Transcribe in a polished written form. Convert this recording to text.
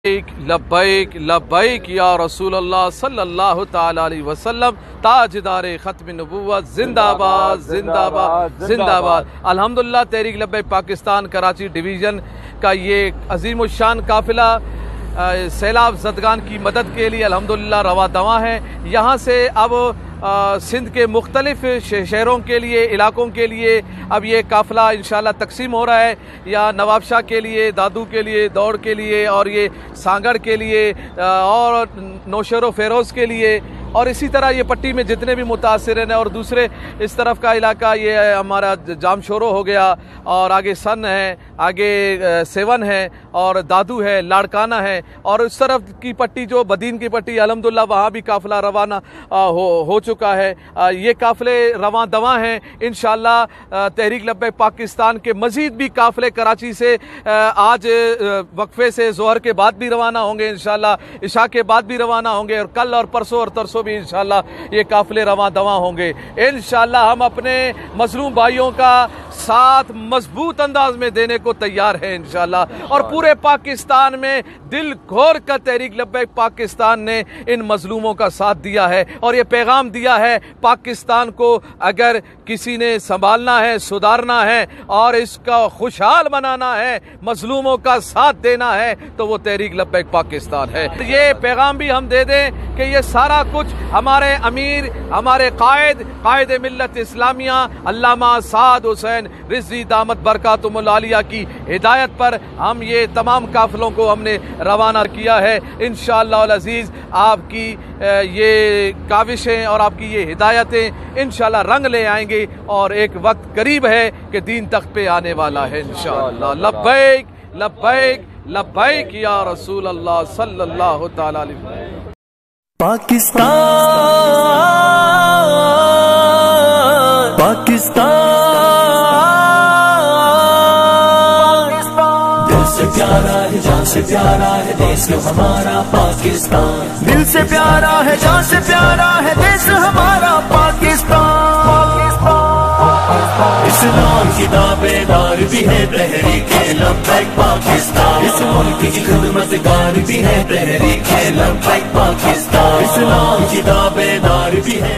लब्बैक लब्बैक या रसूल अल्लाह सल्लल्लाहु ताला अलैहि वसल्लम, ताजदार खत्म नबुव्वत, जिंदाबाद जिंदाबाद जिंदाबाद। अल्हम्दुलिल्लाह तहरीक लब्बैक पाकिस्तान कराची डिवीज़न का ये अजीम शान काफिला सैलाब ज़दगान की मदद के लिए अल्हम्दुलिल्लाह रवा दवा है। यहाँ से अब सिंध के मुख्तलिफ शहरों के लिए, इलाकों के लिए अब ये काफ़िला इंशाल्लाह तकसीम हो रहा है। या नवाबशाह के लिए, दादू के लिए, दौड़ के लिए, और ये सांगड़ के लिए, और नौशेरो फेरोज़ के लिए, और इसी तरह ये पट्टी में जितने भी मुतासिरीन हैं, और दूसरे इस तरफ का इलाका ये हमारा जामशोरो हो गया, और आगे सन है, आगे सेवन है, और दादू है, लाड़काना है, और इस तरफ की पट्टी जो बदीन की पट्टी अल्हम्दुलिल्लाह वहाँ भी काफ़िला रवाना हो चुका है। ये काफ़िले रवां दवा हैं। इंशाअल्लाह तहरीक लब्बैक पाकिस्तान के मज़ीद भी काफ़िले कराची से आज वक्फे से ज़ोहर के बाद भी रवाना होंगे, इंशाअल्लाह इशा के बाद भी रवाना होंगे, और कल और परसों और तरसों भी इंशाअल्लाह ये काफ़िले रवां दवा होंगे। इंशाअल्लाह हम अपने मज़लूम भाइयों का साथ मजबूत अंदाज में देने को तैयार है इंशाअल्लाह। और पूरे पाकिस्तान में दिल खोल कर तहरीक लब्बैक पाकिस्तान ने इन मजलूमों का साथ दिया है, और ये पैगाम दिया है पाकिस्तान को अगर किसी ने संभालना है, सुधारना है, और इसका खुशहाल बनाना है, मजलूमों का साथ देना है, तो वो तहरीक लब्बैक पाकिस्तान है। ये पैगाम भी हम दे दें कि ये सारा कुछ हमारे अमीर, हमारे कायद मिल्लत इस्लामिया अल्लामा साद हुसैन रिज़वी दामत बरकातुहुल आलिया की हिदायत पर हम ये तमाम काफ़िलों को हमने रवाना किया है। इंशाअल्लाह अल अज़ीज़ आपकी ये काविशें और आपकी ये हिदायतें इंशाअल्लाह रंग ले आएंगे, और एक वक्त करीब है कि दीन तख्त पे आने वाला है इंशाअल्लाह। लब्बैक लब्बैक लब्बैक या रसूल अल्लाह सल्लल्लाहु ताला अलैहि वसल्लम। पाकिस्तान पाकिस्तान दिल से प्यारा है, जान से प्यारा है देश हमारा पाकिस्तान। दिल से प्यारा है, जान से प्यारा है देश हमारा पाकिस्तान। इस्लाम की दावेदार भी है तहरीक लब्बैक पाकिस्तान। इस मुल्क की खिदमतगार भी है तहरीक लब्बैक पाकिस्तान। इस्लाम की दावेदार भी है।